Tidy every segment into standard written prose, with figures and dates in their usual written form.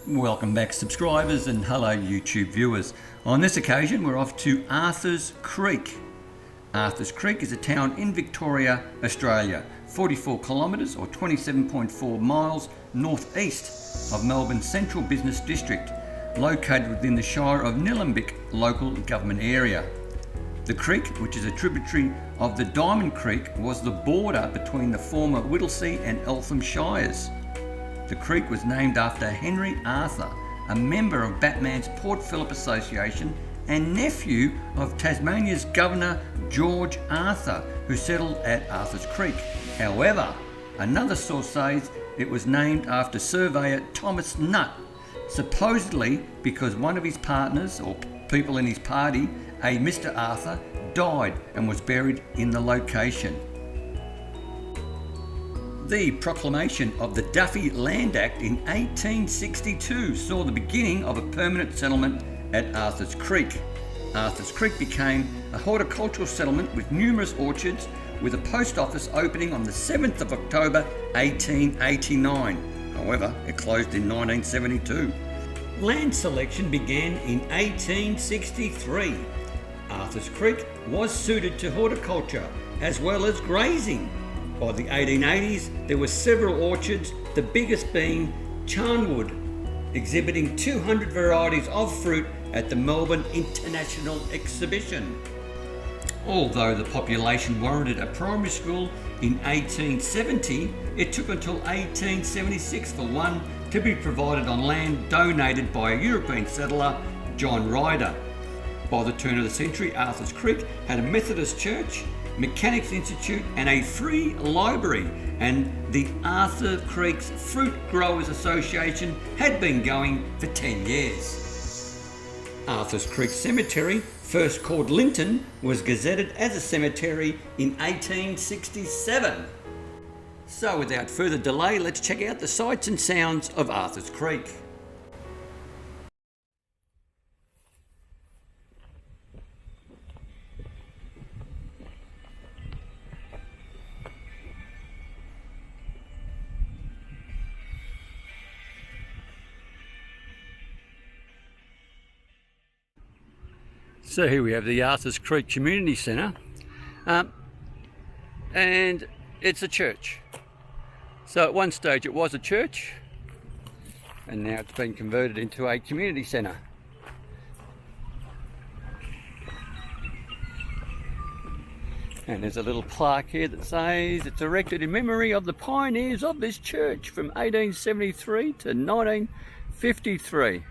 Welcome back subscribers and hello YouTube viewers. On this occasion we're off to Arthur's Creek. Arthur's Creek is a town in Victoria, Australia, 44 kilometres or 27.4 miles northeast of Melbourne's central business district, located within the Shire of Nillumbik local government area. The creek, which is a tributary of the Diamond Creek, was the border between the former Whittlesea and Eltham shires. The creek was named after Henry Arthur, a member of Batman's Port Phillip Association and nephew of Tasmania's Governor George Arthur, who settled at Arthur's Creek. However, another source says it was named after surveyor Thomas Nutt, supposedly because one of his partners or people in his party, a Mr. Arthur, died and was buried in the location. The proclamation of the Duffy Land Act in 1862 saw the beginning of a permanent settlement at Arthur's Creek. Arthur's Creek became a horticultural settlement with numerous orchards, with a post office opening on the 7th of October 1889. However, it closed in 1972. Land selection began in 1863. Arthur's Creek was suited to horticulture as well as grazing. By the 1880s, there were several orchards, the biggest being Charnwood, exhibiting 200 varieties of fruit at the Melbourne International Exhibition. Although the population warranted a primary school in 1870, it took until 1876 for one to be provided on land donated by a European settler, John Ryder. By the turn of the century, Arthur's Creek had a Methodist church, Mechanics Institute and a free library, and the Arthur Creek's Fruit Growers Association had been going for 10 years. Arthur's Creek Cemetery, first called Linton, was gazetted as a cemetery in 1867. So without further delay, let's check out the sights and sounds of Arthur's Creek. So here we have the Arthur's Creek Community Centre, and it's a church. So at one stage it was a church, and now it's been converted into a community centre. And there's a little plaque here that says it's erected in memory of the pioneers of this church from 1873 to 1953.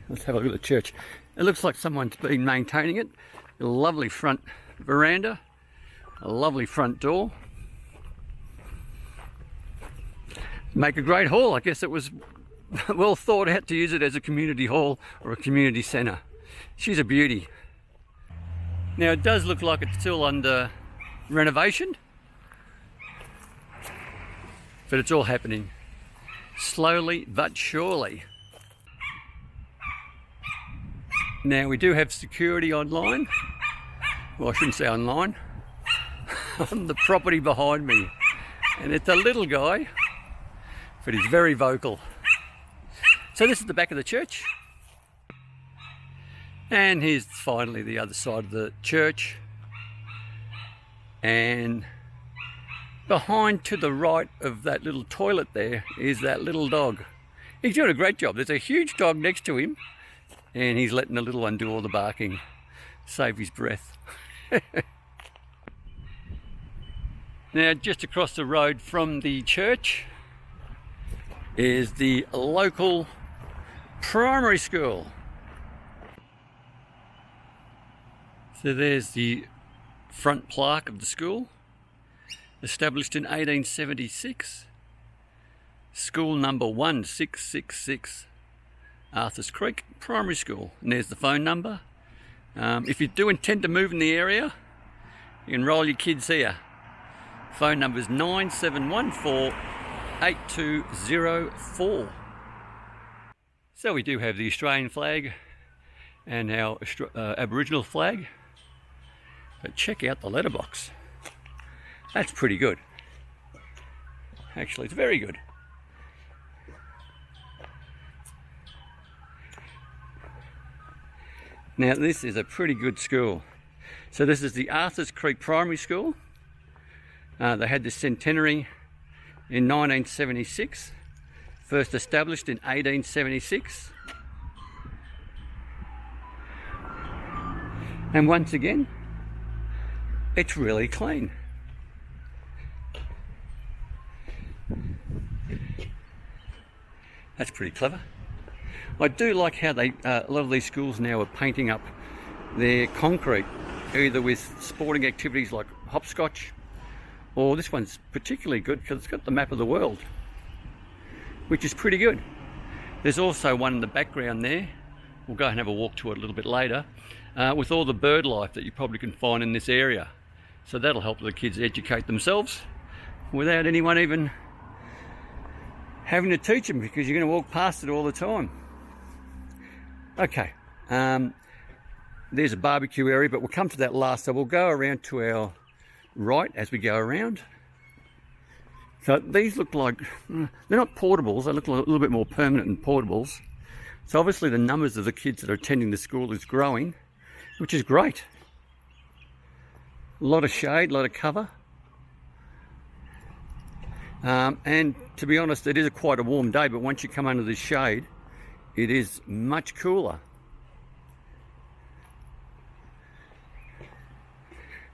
Let's have a look at the church. It looks like someone's been maintaining it. A lovely front veranda, a lovely front door. Make a great hall. I guess it was well thought out to use it as a community hall or a community centre. She's a beauty. Now it does look like it's still under renovation, but it's all happening slowly but surely. Now we do have security online, well I shouldn't say online, on the property behind me, and it's a little guy, but he's very vocal. So this is the back of the church, and here's finally the other side of the church, and behind to the right of that little toilet there is that little dog. He's doing a great job. There's a huge dog next to him, and he's letting the little one do all the barking, save his breath. Now just across the road from the church is the local primary school. So there's the front plaque of the school, established in 1876, school number 1666. Arthur's Creek Primary School, and there's the phone number. If you do intend to move in the area, you enrol your kids here. Phone number is 9714-8204. So we do have the Australian flag and our Aboriginal flag, but check out the letterbox. That's pretty good. Actually, it's very good. Now this is a pretty good school. So this is the Arthurs Creek Primary School. They had the centenary in 1976, first established in 1876. And once again, it's really clean. That's pretty clever. I do like how they, a lot of these schools now are painting up their concrete, either with sporting activities like hopscotch, or this one's particularly good because it's got the map of the world, which is pretty good. There's also one in the background there. We'll go and have a walk to it a little bit later, with all the bird life that you probably can find in this area. So that'll help the kids educate themselves without anyone even having to teach them, because you're going to walk past it all the time. Okay, there's a barbecue area, but we'll come to that last. So we'll go around to our right as we go around. So these look like, they're not portables, they look a little bit more permanent than portables. So obviously the numbers of the kids that are attending the school is growing, which is great. A lot of shade, a lot of cover. And to be honest, it is quite a warm day, but once you come under this shade, it is much cooler.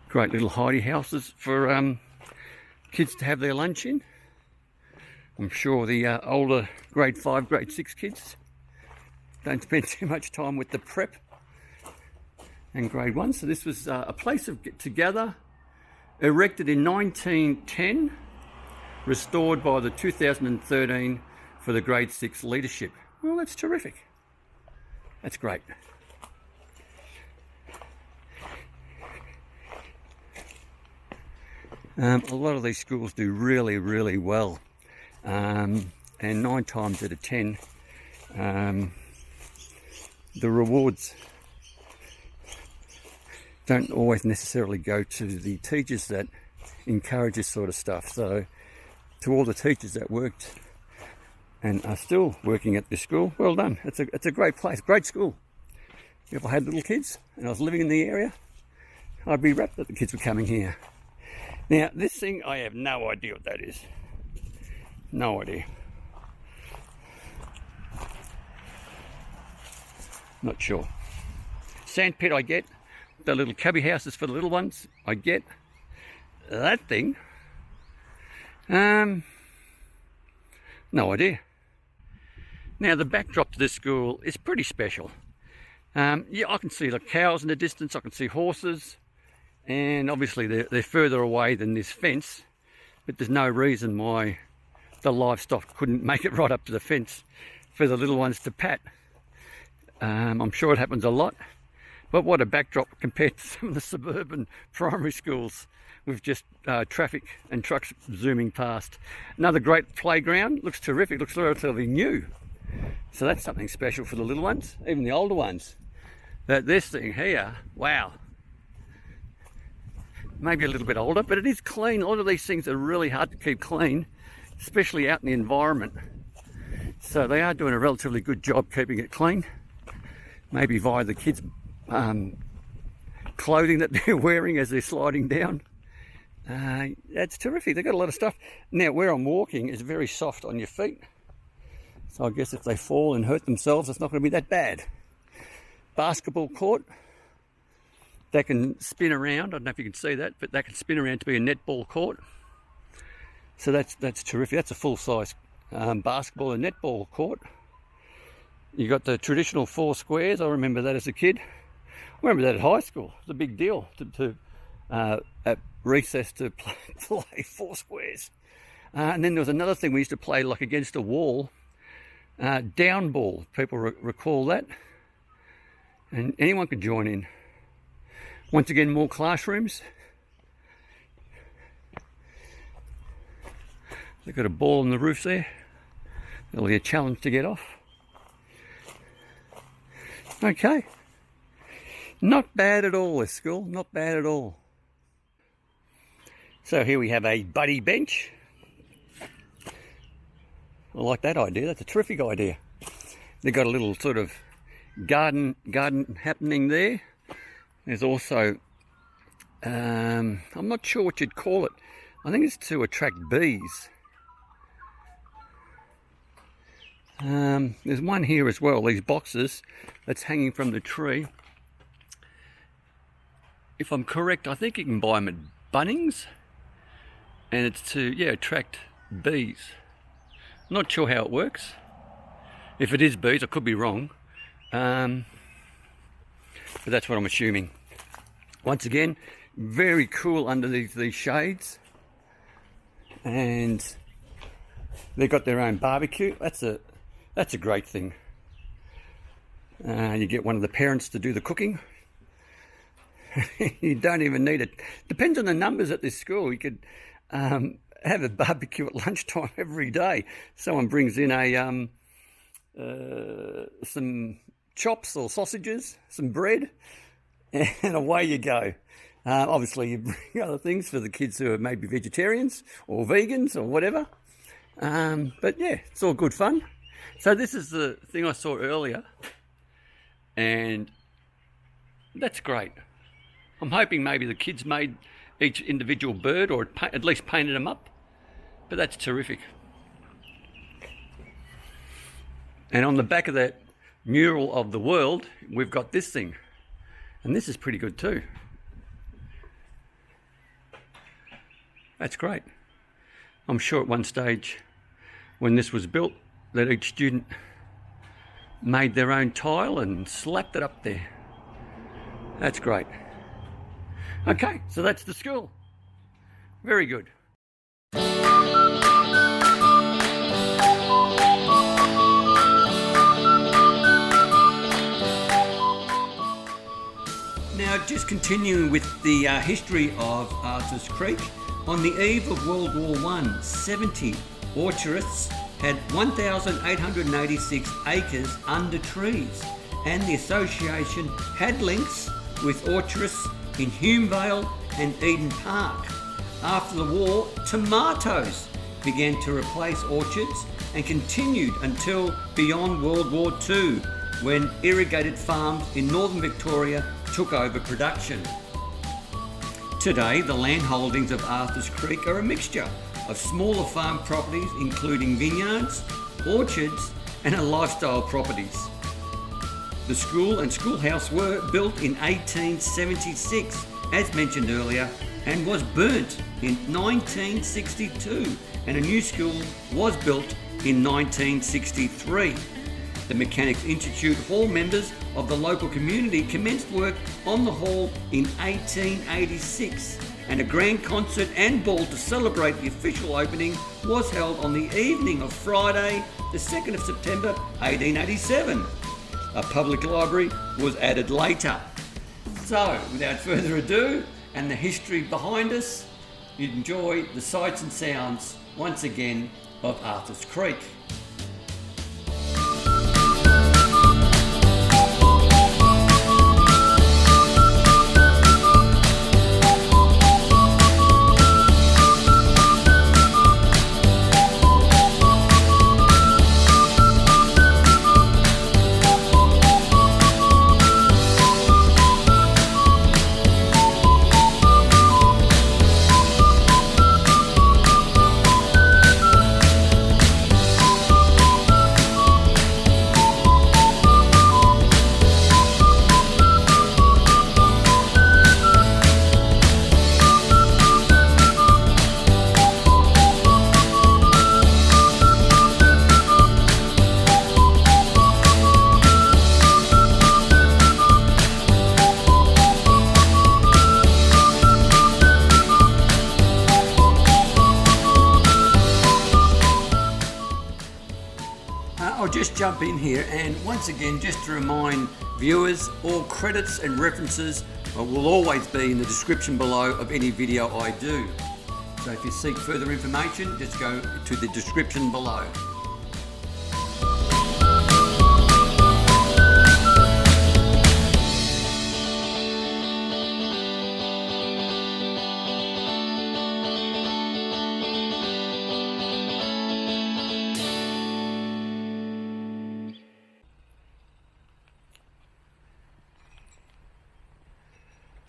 Great little hidey houses for kids to have their lunch in. I'm sure the older grade 5, grade 6 kids don't spend too much time with the prep and grade 1. So this was a place of get together, erected in 1910, restored by the 2013 for the grade 6 leadership. Well, that's terrific. That's great. A lot of these schools do really, really well. And 9 times out of 10, the rewards don't always necessarily go to the teachers that encourage this sort of stuff. So to all the teachers that worked and are still working at this school, well done. It's a great place, great school. If I had little kids and I was living in the area, I'd be rapt that the kids were coming here. Now this thing, I have no idea what that is. No idea. Not sure. Sandpit I get. The little cubby houses for the little ones I get. That thing, no idea. Now the backdrop to this school is pretty special. Yeah, I can see the cows in the distance, I can see horses, and obviously they're further away than this fence, but there's no reason why the livestock couldn't make it right up to the fence for the little ones to pat. I'm sure it happens a lot, but what a backdrop compared to some of the suburban primary schools with just traffic and trucks zooming past. Another great playground, looks terrific, looks relatively new. So that's something special for the little ones, even the older ones. That this thing here, wow. Maybe a little bit older, but it is clean. A lot of these things are really hard to keep clean, especially out in the environment. So they are doing a relatively good job keeping it clean. Maybe via the kids' clothing that they're wearing as they're sliding down. That's terrific. They've got a lot of stuff. Now where I'm walking is very soft on your feet. So I guess if they fall and hurt themselves, it's not going to be that bad. Basketball court. That can spin around. I don't know if you can see that, but that can spin around to be a netball court. So that's terrific. That's a full-size basketball and netball court. You got the traditional 4 squares. I remember that as a kid. I remember that at high school. It was a big deal at recess to play 4 squares. And then there was another thing we used to play like against a wall, down ball. People recall that. And anyone could join in. Once again, more classrooms. They've got a ball on the roof there. It'll be a challenge to get off. Okay. Not bad at all, this school. Not bad at all. So here we have a buddy bench. I like that idea. That's a terrific idea. They've got a little sort of garden happening there. There's also, I'm not sure what you'd call it. I think it's to attract bees. There's one here as well, these boxes that's hanging from the tree. If I'm correct, I think you can buy them at Bunnings, and it's to, yeah, attract bees. Not sure how it works. If it is bees, I could be wrong, but that's what I'm assuming. Once again, very cool under these shades, and they've got their own barbecue. That's a great thing. You get one of the parents to do the cooking. You don't even need it. Depends on the numbers at this school. You could have a barbecue at lunchtime every day. Someone brings in some chops or sausages, some bread, and away you go. Obviously, you bring other things for the kids who are maybe vegetarians or vegans or whatever. But yeah, it's all good fun. So this is the thing I saw earlier, and that's great. I'm hoping maybe the kids made each individual bird, or at least painted them up, but that's terrific. And on the back of that mural of the world, we've got this thing, and this is pretty good too. That's great. I'm sure at one stage when this was built that each student made their own tile and slapped it up there. That's great. Okay, so that's the school. Very good. Now, just continuing with the history of Arthur's Creek, on the eve of World War I, 70 orchardists had 1,886 acres under trees, and the association had links with orchardists in Humevale and Eden Park. After the war, tomatoes began to replace orchards and continued until beyond World War II, when irrigated farms in northern Victoria took over production. Today, the land holdings of Arthur's Creek are a mixture of smaller farm properties including vineyards, orchards and lifestyle properties. The school and schoolhouse were built in 1876, as mentioned earlier, and was burnt in 1962, and a new school was built in 1963. The Mechanics Institute Hall members of the local community commenced work on the hall in 1886, and a grand concert and ball to celebrate the official opening was held on the evening of Friday, the 2nd of September 1887. A public library was added later. So, without further ado, and the history behind us, you'd enjoy the sights and sounds, once again, of Arthur's Creek. I'll just jump in here, and once again, just to remind viewers, all credits and references will always be in the description below of any video I do. So if you seek further information, just go to the description below.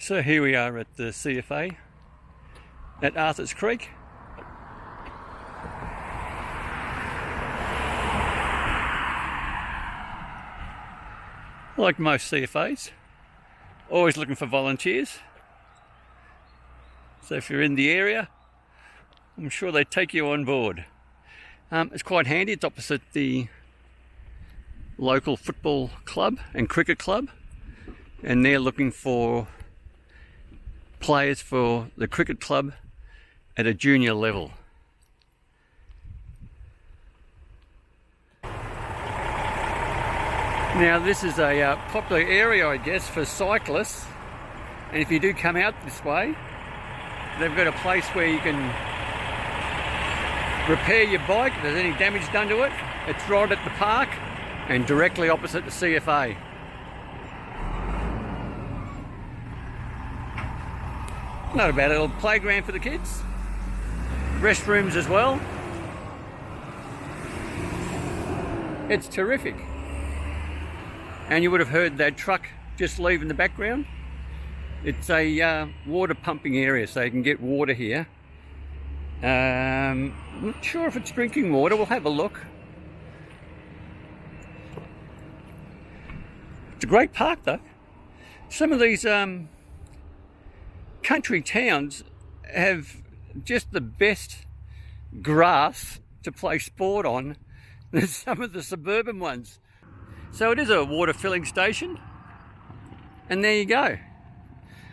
So here we are at the CFA at Arthur's Creek. Like most CFAs, always looking for volunteers. So if you're in the area, I'm sure they take you on board. It's quite handy. It's opposite the local football club and cricket club, and they're looking for players for the cricket club at a junior level. Now this is a popular area, I guess, for cyclists, and if you do come out this way, they've got a place where you can repair your bike if there's any damage done to it. It's right at the park and directly opposite the CFA. Not a bad little playground for the kids. Restrooms as well. It's terrific. And you would have heard that truck just leave in the background. It's a water pumping area, so you can get water here. I'm not sure if it's drinking water. We'll have a look. It's a great park though. Some of these country towns have just the best grass to play sport on than some of the suburban ones. So it is a water filling station, and there you go. A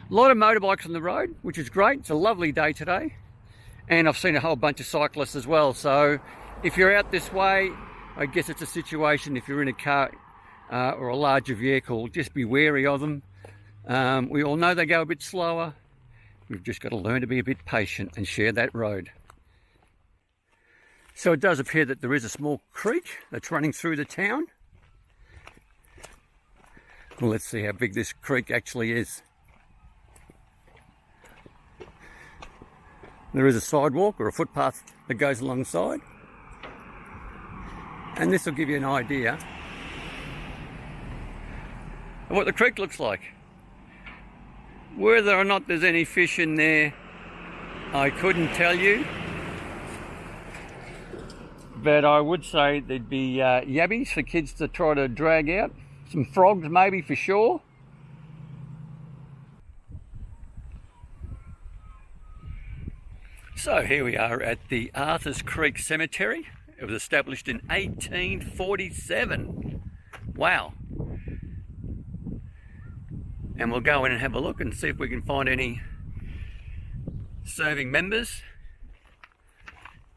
lot of motorbikes on the road, which is great. It's a lovely day today, and I've seen a whole bunch of cyclists as well. So if you're out this way, I guess it's a situation, if you're in a car or a larger vehicle, just be wary of them. We all know they go a bit slower. We've just got to learn to be a bit patient and share that road. So it does appear that there is a small creek that's running through the town. Well, let's see how big this creek actually is. There is a sidewalk or a footpath that goes alongside, and this will give you an idea of what the creek looks like. Whether or not there's any fish in there, I couldn't tell you, but I would say there'd be yabbies for kids to try to drag out. Some frogs maybe for sure. So here we are at the Arthur's Creek Cemetery. It was established in 1847. Wow. And we'll go in and have a look and see if we can find any serving members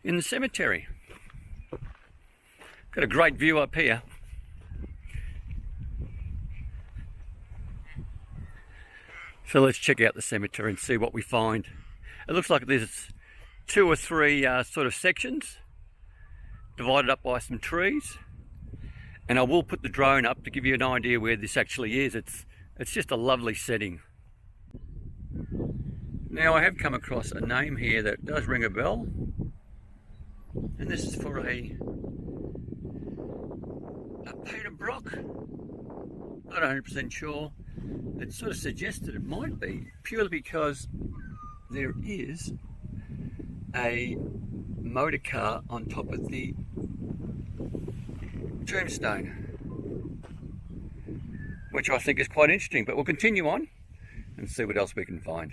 in the cemetery. Got a great view up here. So let's check out the cemetery and see what we find. It looks like there's 2 or 3 sort of sections divided up by some trees, and I will put the drone up to give you an idea where this actually is. It's just a lovely setting. Now I have come across a name here that does ring a bell, and this is for a Peter Brock. Not 100% sure. It sort of suggests that it might be, purely because there is a motor car on top of the tombstone, which I think is quite interesting. But we'll continue on and see what else we can find.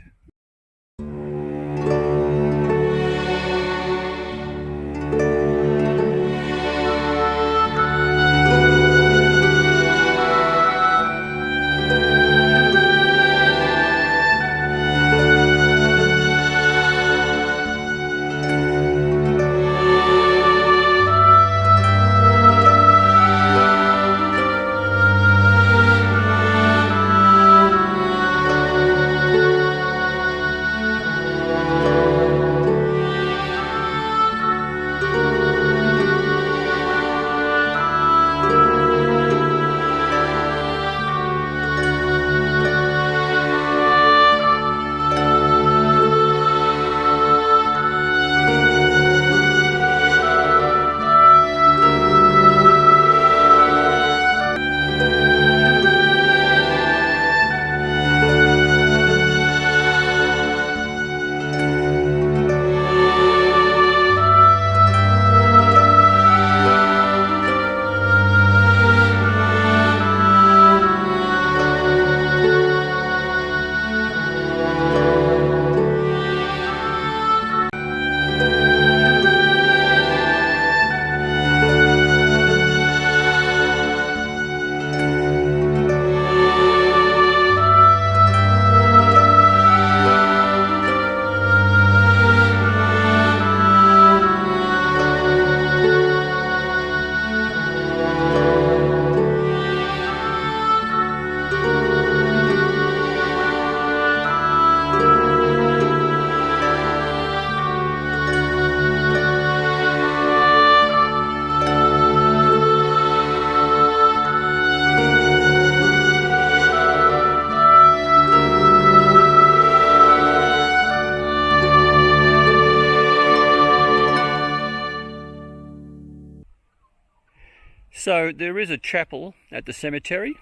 So there is a chapel at the cemetery.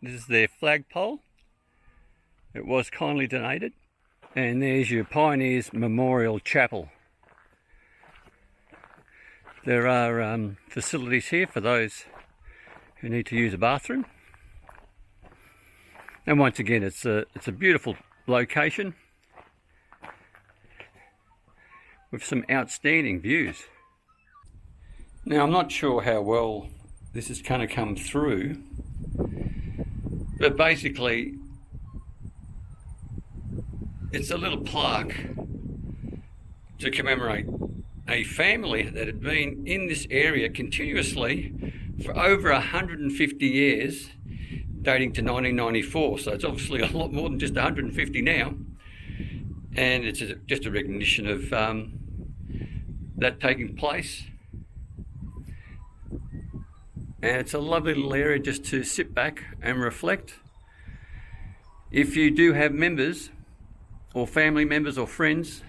This is their flagpole. It was kindly donated. And there's your Pioneers Memorial Chapel. There are facilities here for those who need to use a bathroom. And once again, it's a beautiful location with some outstanding views. Now, I'm not sure how well this is going to come through, but basically it's a little plaque to commemorate a family that had been in this area continuously for over 150 years, dating to 1994. So it's obviously a lot more than just 150 now, and it's just a recognition of that taking place. And it's a lovely little area just to sit back and reflect. If you do have members or family members or friends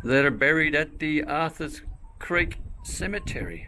that are buried at the Arthur's Creek Cemetery.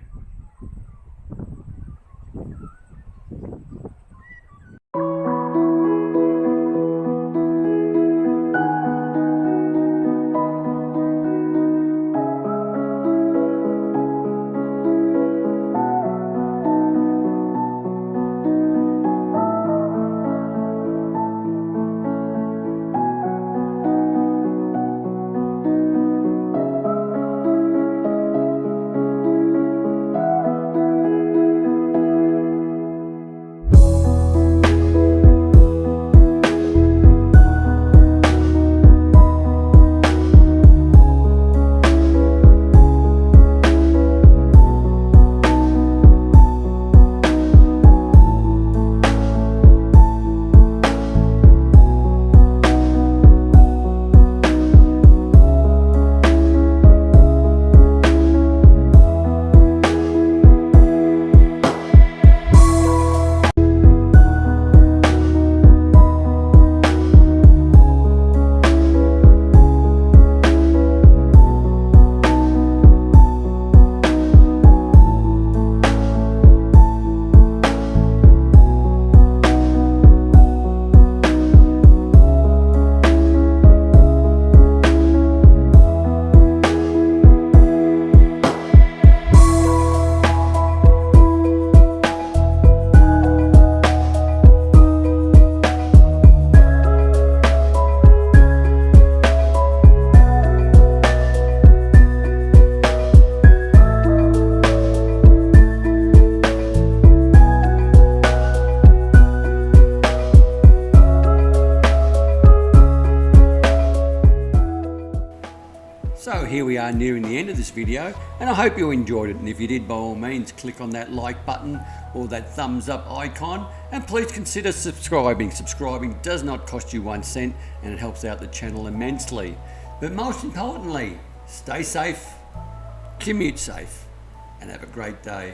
So here we are nearing the end of this video, and I hope you enjoyed it, and if you did, by all means click on that like button or that thumbs up icon, and please consider subscribing. Subscribing does not cost you 1 cent and it helps out the channel immensely. But most importantly, stay safe, commute safe, and have a great day.